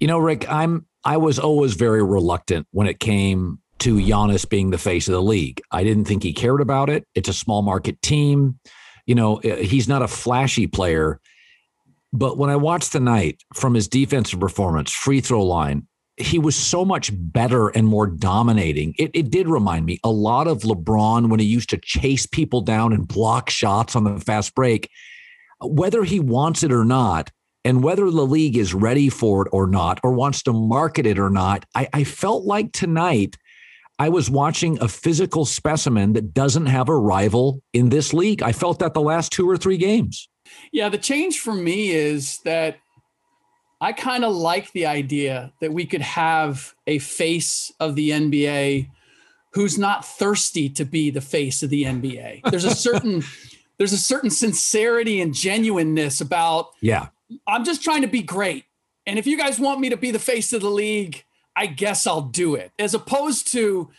Rick, I was always very reluctant when it came to Giannis being the face of the league. I didn't think he cared about it. It's a small market team. He's not a flashy player. But when I watched tonight from his defensive performance, free throw line, he was so much better and more dominating. It did remind me a lot of LeBron when he used to chase people down and block shots on the fast break. Whether he wants it or not, and whether the league is ready for it or not, or wants to market it or not, I felt like tonight I was watching a physical specimen that doesn't have a rival in this league. I felt that the last 2 or 3 games. Yeah, the change for me is that I kind of like the idea that we could have a face of the NBA who's not thirsty to be the face of the NBA. There's a certain sincerity and genuineness about, I'm just trying to be great. And if you guys want me to be the face of the league, I guess I'll do it. As opposed to,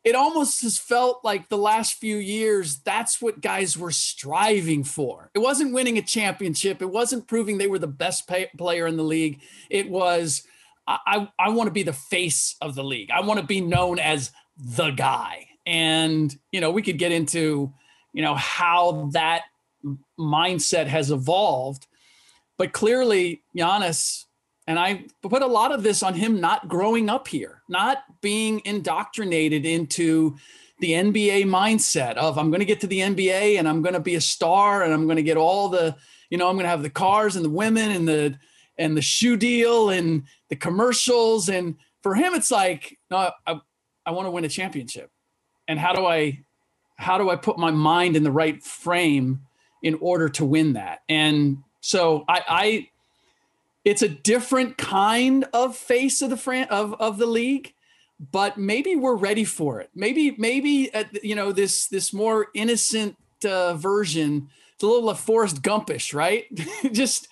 it almost has felt like the last few years, that's what guys were striving for. It wasn't winning a championship. It wasn't proving they were the best player in the league. It was, I want to be the face of the league. I want to be known as the guy. And, we could get into, how that mindset has evolved. But clearly, Giannis, and I put a lot of this on him not growing up here, not being indoctrinated into the NBA mindset of I'm going to get to the NBA and I'm going to be a star and I'm going to get all the, I'm going to have the cars and the women and the shoe deal and the commercials. And for him, it's like, no, I want to win a championship. And how do I put my mind in the right frame in order to win that? And so it's a different kind of face of the league, but maybe we're ready for it. Maybe this more innocent version. It's a little Forrest Gumpish, right? Just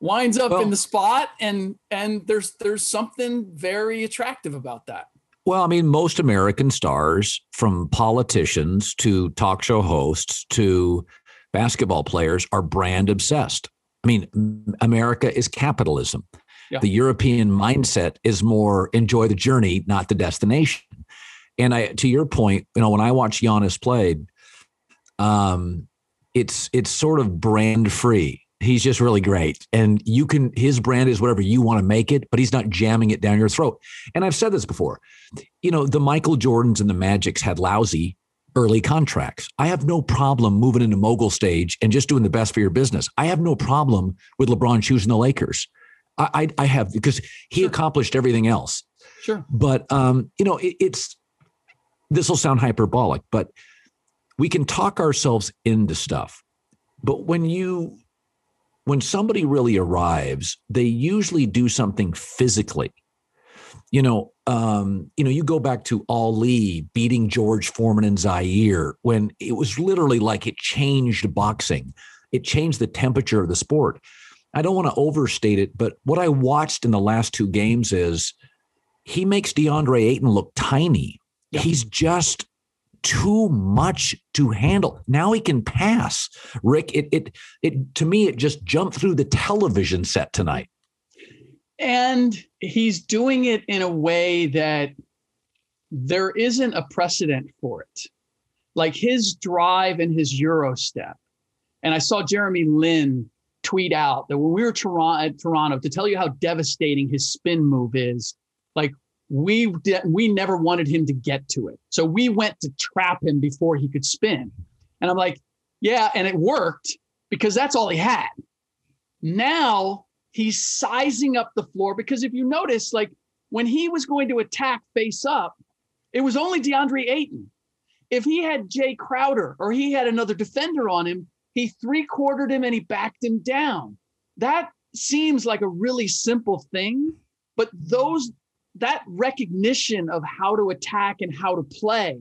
winds up in the spot, and there's something very attractive about that. Well, I mean, most American stars, from politicians to talk show hosts to basketball players, are brand obsessed. I mean, America is capitalism. Yeah. The European mindset is more enjoy the journey, not the destination. And to your point, when I watch Giannis play, it's sort of brand free. He's just really great. And his brand is whatever you want to make it, but he's not jamming it down your throat. And I've said this before, the Michael Jordans and the Magics had lousy early contracts. I have no problem moving into mogul stage and just doing the best for your business. I have no problem with LeBron choosing the Lakers. I have, because he accomplished everything else. Sure. But, this will sound hyperbolic, but we can talk ourselves into stuff. But when somebody really arrives, they usually do something physically. You go back to Ali beating George Foreman and Zaire when it was literally like it changed boxing. It changed the temperature of the sport. I don't want to overstate it, but what I watched in the last 2 games is he makes DeAndre Ayton look tiny. Yeah. He's just too much to handle. Now he can pass. Rick, it to me, it just jumped through the television set tonight. And he's doing it in a way that there isn't a precedent for it. Like his drive and his Euro step. And I saw Jeremy Lin tweet out that when we were at Toronto, to tell you how devastating his spin move is, like we never wanted him to get to it. So we went to trap him before he could spin. And I'm like, yeah, and it worked because that's all he had. Now he's sizing up the floor, because if you notice, like when he was going to attack face up, it was only DeAndre Ayton. If he had Jay Crowder or he had another defender on him, he 3-quartered him and he backed him down. That seems like a really simple thing, but that recognition of how to attack and how to play,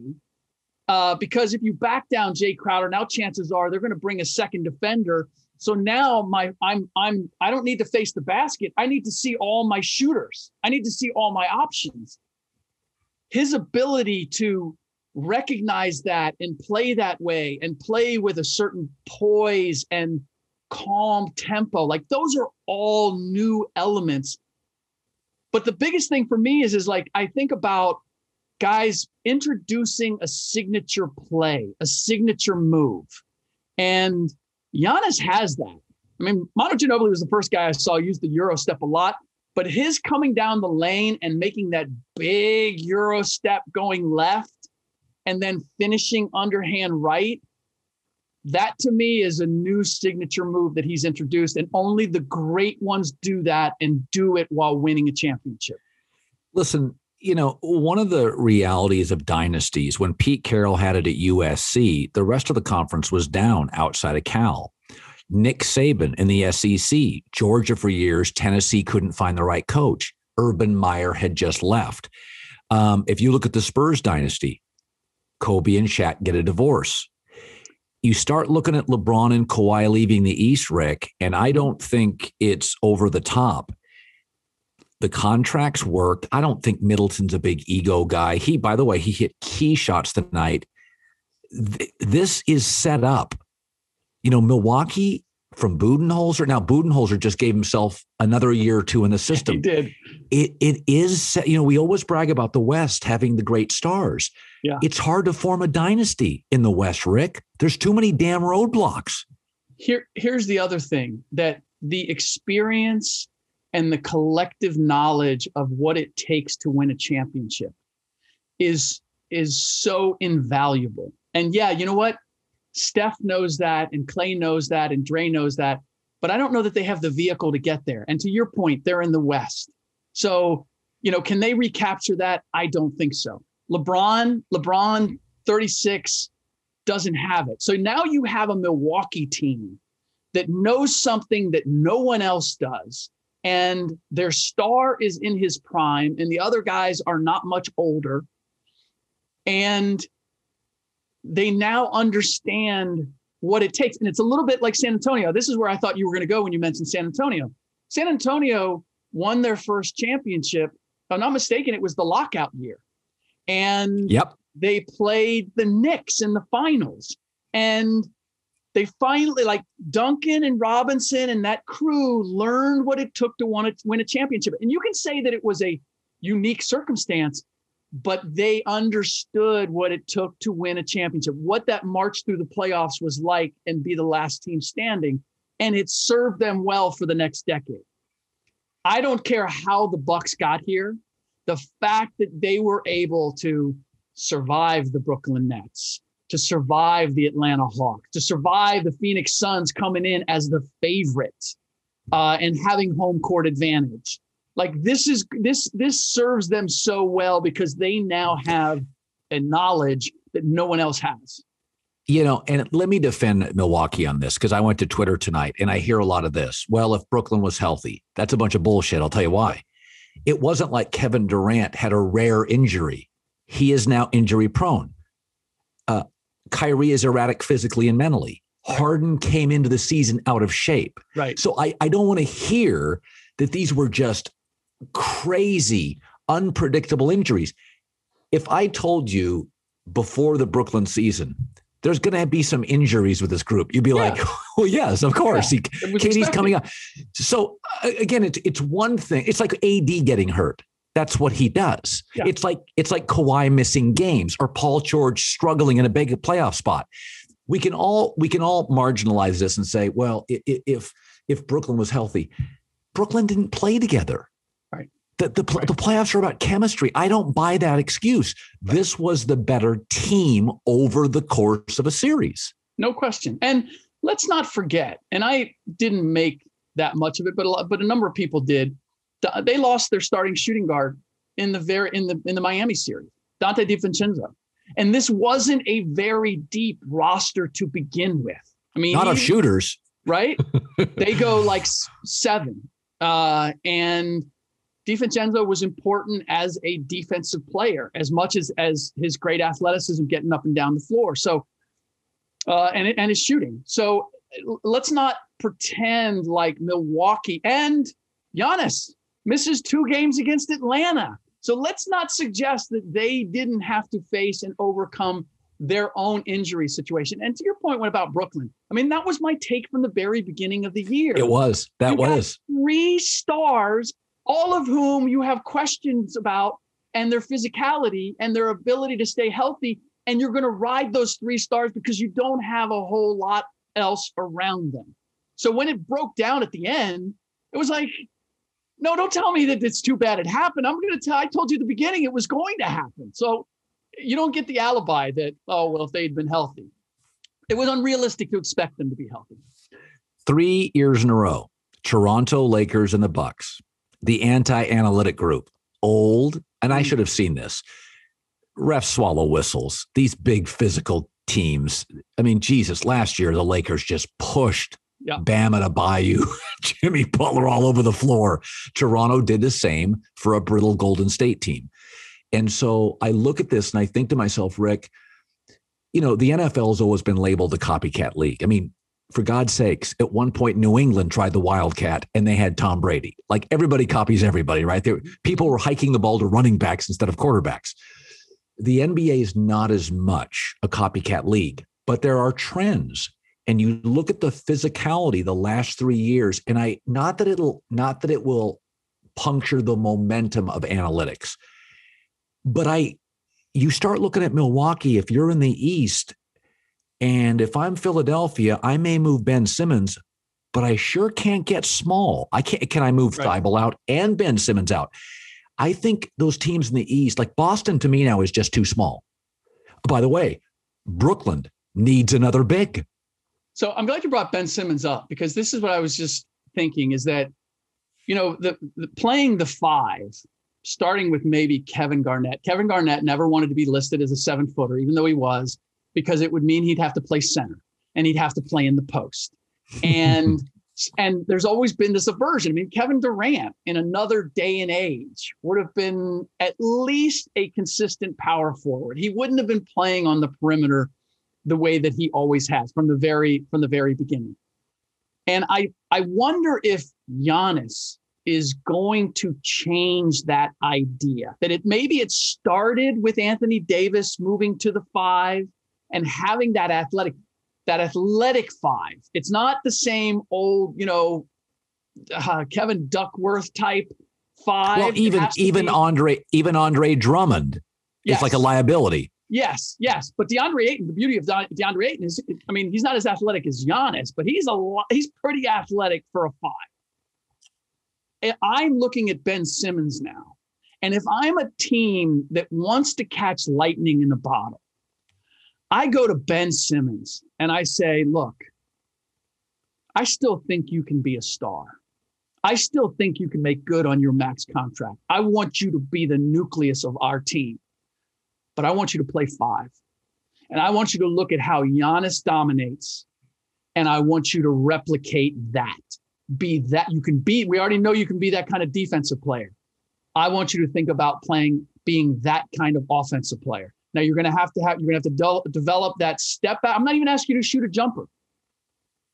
because if you back down Jay Crowder, now chances are they're going to bring a second defender. So now I don't need to face the basket. I need to see all my shooters. I need to see all my options. His ability to recognize that and play that way and play with a certain poise and calm tempo, like those are all new elements. But the biggest thing for me is like, I think about guys introducing a signature play, a signature move. And Giannis has that. I mean, Manu Ginobili was the first guy I saw use the Euro step a lot, but his coming down the lane and making that big Euro step going left and then finishing underhand right, that to me is a new signature move that he's introduced. And only the great ones do that and do it while winning a championship. Listen, one of the realities of dynasties, when Pete Carroll had it at USC, the rest of the conference was down outside of Cal. Nick Saban in the SEC, Georgia for years, Tennessee couldn't find the right coach. Urban Meyer had just left. If you look at the Spurs dynasty, Kobe and Shaq get a divorce. You start looking at LeBron and Kawhi leaving the East, Rick, and I don't think it's over the top. The contracts worked. I don't think Middleton's a big ego guy. By the way, he hit key shots tonight. This is set up. Milwaukee from Budenholzer. Now, Budenholzer just gave himself another year or two in the system. He did. It is, we always brag about the West having the great stars. Yeah. It's hard to form a dynasty in the West, Rick. There's too many damn roadblocks. Here's the other thing, that the experience and the collective knowledge of what it takes to win a championship is so invaluable. And yeah, you know what? Steph knows that, and Clay knows that, and Dre knows that, but I don't know that they have the vehicle to get there. And to your point, they're in the West. So, can they recapture that? I don't think so. LeBron, 36, doesn't have it. So now you have a Milwaukee team that knows something that no one else does. And their star is in his prime, and the other guys are not much older. And they now understand what it takes. And it's a little bit like San Antonio. This is where I thought you were going to go when you mentioned San Antonio. San Antonio won their first championship. If I'm not mistaken, it was the lockout year. And they played the Knicks in the finals. And they finally, like Duncan and Robinson and that crew, learned what it took to win a championship. And you can say that it was a unique circumstance, but they understood what it took to win a championship, what that march through the playoffs was like, and be the last team standing. And it served them well for the next decade. I don't care how the Bucks got here. The fact that they were able to survive the Brooklyn Nets, to survive the Atlanta Hawks, to survive the Phoenix Suns coming in as the favorite and having home court advantage. Like this serves them so well because they now have a knowledge that no one else has. And let me defend Milwaukee on this, because I went to Twitter tonight and I hear a lot of this. Well, if Brooklyn was healthy, that's a bunch of bullshit. I'll tell you why. It wasn't like Kevin Durant had a rare injury. He is now injury prone. Kyrie is erratic physically and mentally. Harden came into the season out of shape. Right. So I don't want to hear that these were just crazy, unpredictable injuries. If I told you before the Brooklyn season, there's going to be some injuries with this group, you'd be like, well, yes, of course. KD's coming up. So again, it's one thing. It's like AD getting hurt. That's what he does. Yeah. It's like Kawhi missing games or Paul George struggling in a big playoff spot. We can all marginalize this and say, well, if Brooklyn was healthy, Brooklyn didn't play together. Right. The playoffs are about chemistry. I don't buy that excuse. Right. This was the better team over the course of a series. No question. And let's not forget, and I didn't make that much of it, but a number of people did. They lost their starting shooting guard in the Miami series, Dante DiVincenzo. And this wasn't a very deep roster to begin with. I mean, not of shooters, right? They go like 7. And DiVincenzo was important as a defensive player, as much as his great athleticism getting up and down the floor. So, and his shooting. So let's not pretend like Milwaukee and Giannis misses 2 games against Atlanta. So let's not suggest that they didn't have to face and overcome their own injury situation. And to your point, what about Brooklyn? I mean, that was my take from the very beginning of the year. It was. That was 3 stars all of whom you have questions about and their physicality and their ability to stay healthy. And you're going to ride those 3 stars because you don't have a whole lot else around them. So when it broke down at the end, it was like, no, don't tell me that it's too bad it happened. I told you at the beginning it was going to happen. So you don't get the alibi that, oh, well, if they'd been healthy. It was unrealistic to expect them to be healthy. 3 years in a row, Toronto, Lakers, and the Bucks, the anti-analytic group, old, and I should have seen this. Refs swallow whistles. These big physical teams. I mean, Jesus, last year the Lakers just pushed Bam Adebayo, Jimmy Butler all over the floor. Toronto did the same for a brittle Golden State team. And so I look at this and I think to myself, Rick, the NFL has always been labeled the copycat league. I mean, for God's sakes, at one point, New England tried the Wildcat and they had Tom Brady. Like everybody copies everybody, right? People were hiking the ball to running backs instead of quarterbacks. The NBA is not as much a copycat league, but there are trends. And you look at the physicality the last 3 years, and not that it will puncture the momentum of analytics, but you start looking at Milwaukee. If you're in the East, and if I'm Philadelphia, I may move Ben Simmons, but I sure can't get small. Can I move Thibault out and Ben Simmons out? I think those teams in the East, like Boston to me now, is just too small. By the way, Brooklyn needs another big. So I'm glad you brought Ben Simmons up, because this is what I was just thinking is that, the playing the 5, starting with maybe Kevin Garnett. Kevin Garnett never wanted to be listed as a 7-footer, even though he was, because it would mean he'd have to play center and he'd have to play in the post. And there's always been this aversion. I mean, Kevin Durant in another day and age would have been at least a consistent power forward. He wouldn't have been playing on the perimeter the way that he always has from the very beginning. And I wonder if Giannis is going to change that idea, that maybe it started with Anthony Davis moving to the 5 and having that athletic 5. It's not the same old, Kevin Duckworth type 5. Well, even Andre Drummond is like a liability. Yes. But DeAndre Ayton, the beauty of DeAndre Ayton is, he's not as athletic as Giannis, but he's pretty athletic for a 5. I'm looking at Ben Simmons now. And if I'm a team that wants to catch lightning in a bottle, I go to Ben Simmons and I say, look, I still think you can be a star. I still think you can make good on your max contract. I want you to be the nucleus of our team. But I want you to play 5. And I want you to look at how Giannis dominates. And I want you to replicate that. Be that you can be. We already know you can be that kind of defensive player. I want you to think about being that kind of offensive player. Now you're going to have to develop that step back. I'm not even asking you to shoot a jumper.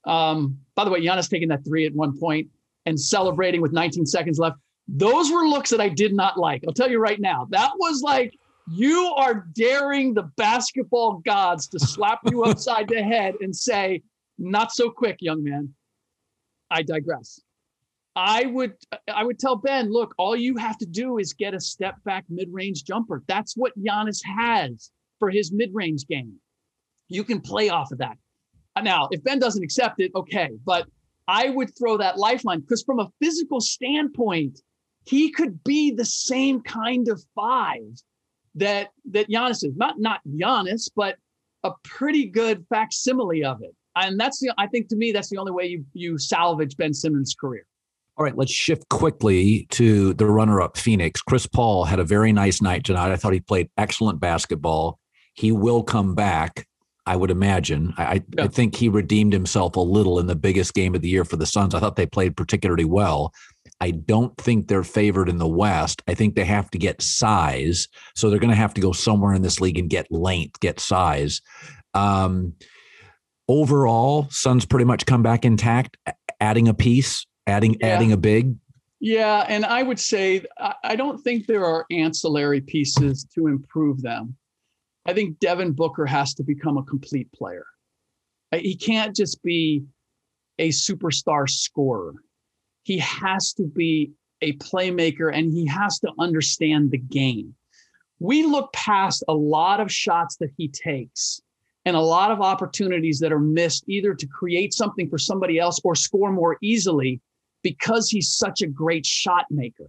By the way, Giannis taking that 3 at one point and celebrating with 19 seconds left. Those were looks that I did not like. I'll tell you right now. That was like, you are daring the basketball gods to slap you upside the head and say, not so quick, young man. I digress. I would tell Ben, look, all you have to do is get a step back mid-range jumper. That's what Giannis has for his mid-range game. You can play off of that. Now, if Ben doesn't accept it, okay. But I would throw that lifeline, because from a physical standpoint, he could be the same kind of 5 that Giannis is. Not Giannis, but a pretty good facsimile of it. And I think to me, that's the only way you salvage Ben Simmons' career. All right, let's shift quickly to the runner-up, Phoenix. Chris Paul had a very nice night tonight. I thought he played excellent basketball. He will come back, I would imagine. I think he redeemed himself a little in the biggest game of the year for the Suns. I thought they played particularly well. I don't think they're favored in the West. I think they have to get size. So they're going to have to go somewhere in this league and get length, get size. Overall, Suns pretty much come back intact, adding a piece, adding a big. Yeah, and I would say I don't think there are ancillary pieces to improve them. I think Devin Booker has to become a complete player. He can't just be a superstar scorer. He has to be a playmaker, and he has to understand the game. We look past a lot of shots that he takes and a lot of opportunities that are missed either to create something for somebody else or score more easily because he's such a great shot maker.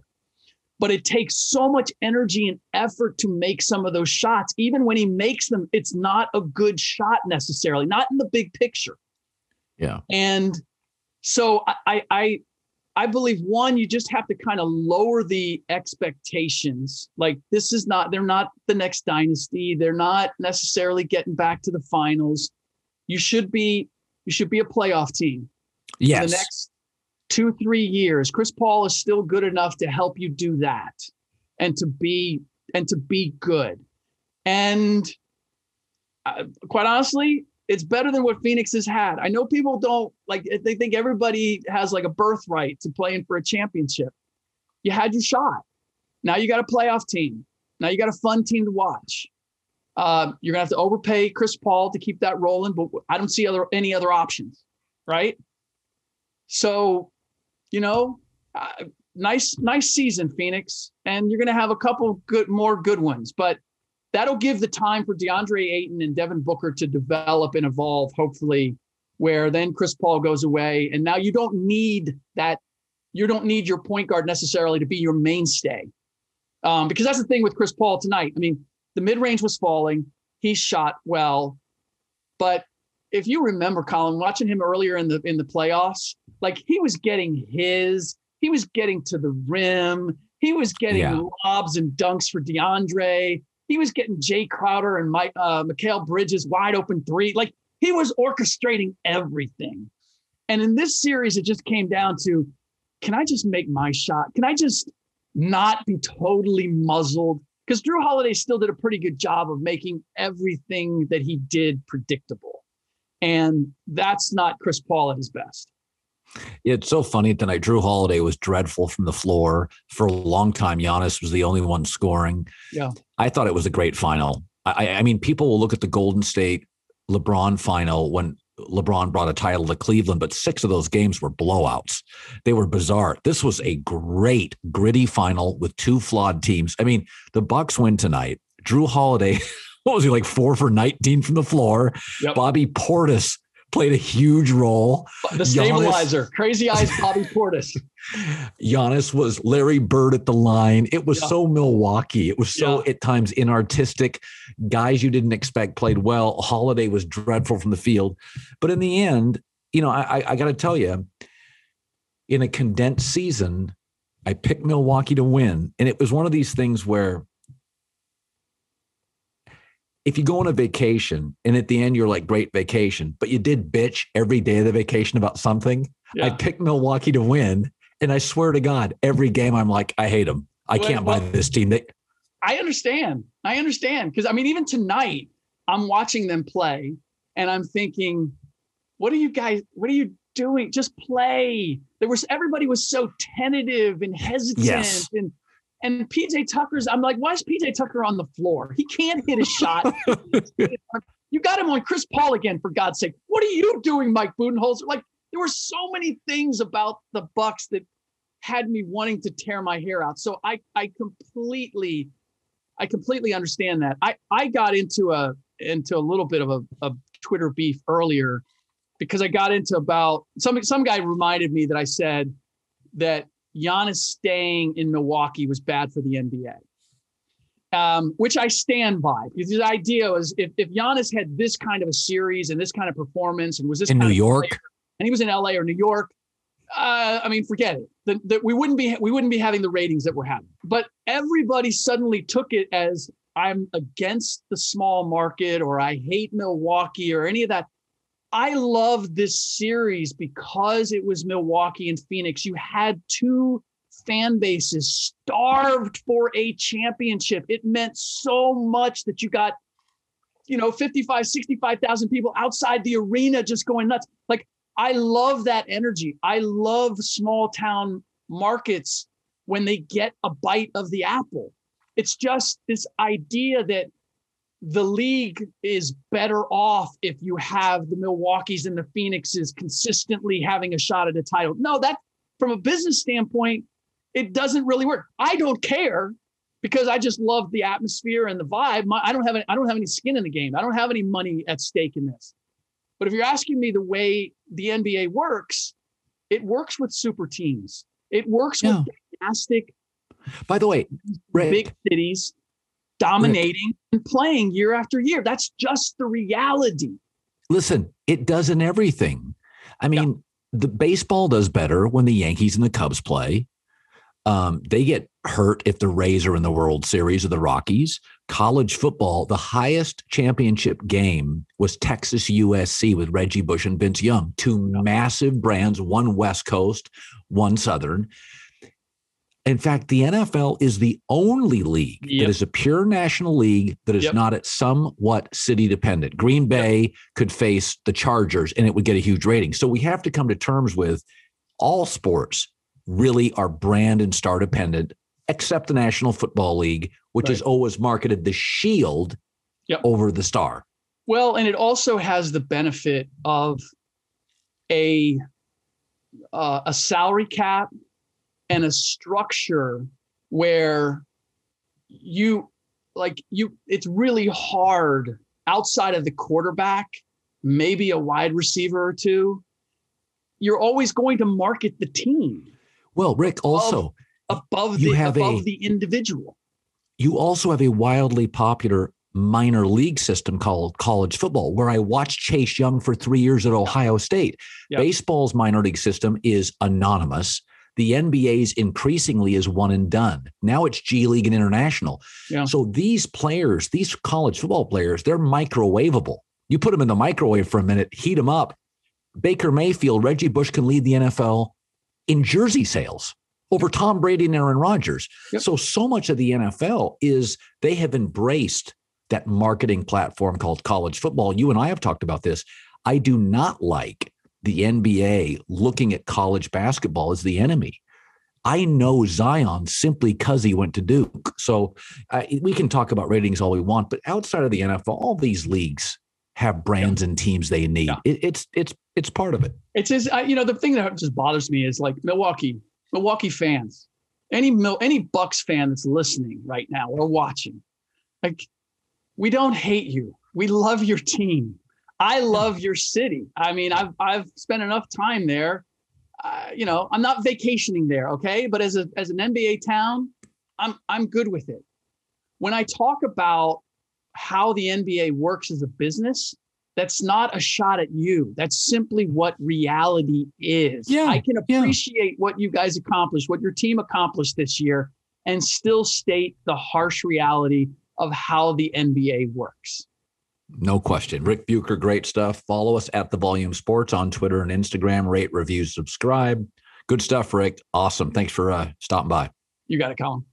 But it takes so much energy and effort to make some of those shots. Even when he makes them, it's not a good shot necessarily, not in the big picture. Yeah. And so I believe, one, you just have to kind of lower the expectations. Like, they're not the next dynasty. They're not necessarily getting back to the finals. You should be a playoff team. Yes. For the next 2-3 years. Chris Paul is still good enough to help you do that and to be good. And quite honestly, it's better than what Phoenix has had. I know people don't they think everybody has like a birthright to playing for a championship. You had your shot. Now you got a playoff team. Now you got a fun team to watch. You're gonna have to overpay Chris Paul to keep that rolling, but I don't see any other options, right? So, nice season, Phoenix, and you're gonna have a couple more good ones, but that'll give the time for DeAndre Ayton and Devin Booker to develop and evolve, hopefully, where then Chris Paul goes away. And now you don't need that. You don't need your point guard necessarily to be your mainstay. Because that's the thing with Chris Paul tonight. I mean, the mid-range was falling. He shot well. But if you remember, Colin, watching him earlier in the playoffs, like he was getting to the rim. He was getting lobs and dunks for DeAndre. He was getting Jay Crowder and Mikal Bridges wide open three. Like, he was orchestrating everything. And in this series, it just came down to, can I just make my shot? Can I just not be totally muzzled? Because Drew Holiday still did a pretty good job of making everything that he did predictable. And that's not Chris Paul at his best. It's so funny tonight. Drew Holiday was dreadful from the floor. For a long time, Giannis was the only one scoring. Yeah. I thought it was a great final. I mean, people will look at the Golden State LeBron final when LeBron brought a title to Cleveland, but 6 of those games were blowouts. They were bizarre. This was a great, gritty final with 2 flawed teams. I mean, the Bucks win tonight. Drew Holiday, what was he, like 4 for 19 from the floor? Yep. Bobby Portis played a huge role. The stabilizer, crazy eyes, Bobby Portis. Giannis was Larry Bird at the line. It was so Milwaukee. It was so at times inartistic. Guys you didn't expect played well. Holiday was dreadful from the field. But in the end, I got to tell you, in a condensed season, I picked Milwaukee to win. And it was one of these things where if you go on a vacation and at the end you're like, great vacation, but you did bitch every day of the vacation about something, I picked Milwaukee to win. And I swear to God, every game I'm like, I hate them. I can't buy this team. I understand. Because, I mean, even tonight, I'm watching them play and I'm thinking, what are you doing? Just play. Everybody was so tentative and hesitant. Yes. And PJ Tucker's, I'm like, why is PJ Tucker on the floor? He can't hit a shot. You got him on Chris Paul again, for God's sake. What are you doing, Mike Budenholzer? Like, there were so many things about the Bucks that had me wanting to tear my hair out. So I completely understand that. I got into a little bit of a Twitter beef earlier because I got into about some guy reminded me that I said that Giannis staying in Milwaukee was bad for the NBA, which I stand by. Because the idea was if Giannis had this kind of a series and this kind of performance and was this in kind New of York, player, and he was in LA or New York, I mean, forget it. We wouldn't be having the ratings that we're having. But everybody suddenly took it as I'm against the small market or I hate Milwaukee or any of that. I love this series because it was Milwaukee and Phoenix. You had 2 fan bases starved for a championship. It meant so much that you got, 55, 65,000 people outside the arena just going nuts. Like, I love that energy. I love small town markets when they get a bite of the apple. It's just this idea that the league is better off if you have the Milwaukees and the Phoenixes consistently having a shot at a title. No, that from a business standpoint, it doesn't really work. I don't care because I just love the atmosphere and the vibe. I don't have any skin in the game. I don't have any money at stake in this. But if you're asking me the way the NBA works, it works with super teams. It works with dynastic. By the way, Rick, big cities dominating and playing year after year. That's just the reality. Listen, it does in everything. I mean, the baseball does better when the Yankees and the Cubs play. They get hurt if the Rays are in the World Series or the Rockies. College football, the highest championship game was Texas USC with Reggie Bush and Vince Young, two massive brands, one West Coast, one Southern. In fact, the NFL is the only league that is a pure national league that is not at somewhat city dependent. Green Bay could face the Chargers and it would get a huge rating. So we have to come to terms with all sports really are brand and star dependent, except the National Football League, which has always marketed the shield over the star. Well, and it also has the benefit of a salary cap and a structure where it's really hard outside of the quarterback, maybe a wide receiver or two. You're always going to market the team. Well, Rick, also above the individual. You also have a wildly popular minor league system called college football, where I watched Chase Young for 3 years at Ohio State. Baseball's minor league system is anonymous. The NBA's increasingly is one and done. Now it's G League and international. So these players, these college football players, they're microwavable. You put them in the microwave for a minute, heat them up. Baker Mayfield, Reggie Bush can lead the NFL in jersey sales over Tom Brady and Aaron Rodgers. So much of the NFL is they have embraced that marketing platform called college football. You and I have talked about this. I do not like the NBA looking at college basketball as the enemy. I know Zion simply because he went to Duke. So we can talk about ratings all we want, but outside of the NFL, all these leagues have brands and teams they need. It's part of it. It's just, the thing that just bothers me is like Milwaukee fans, any Bucks fan that's listening right now or watching, like, we don't hate you. We love your team. I love your city. I mean, I've spent enough time there. I'm not vacationing there, okay? But as an NBA town, I'm good with it. When I talk about how the NBA works as a business, that's not a shot at you. That's simply what reality is. I can appreciate what you guys accomplished, what your team accomplished this year, and still state the harsh reality of how the NBA works. No question. Rick Bucher, great stuff. Follow us at The Volume Sports on Twitter and Instagram. Rate, review, subscribe. Good stuff, Rick. Awesome. Thanks for stopping by. You got it, Colin.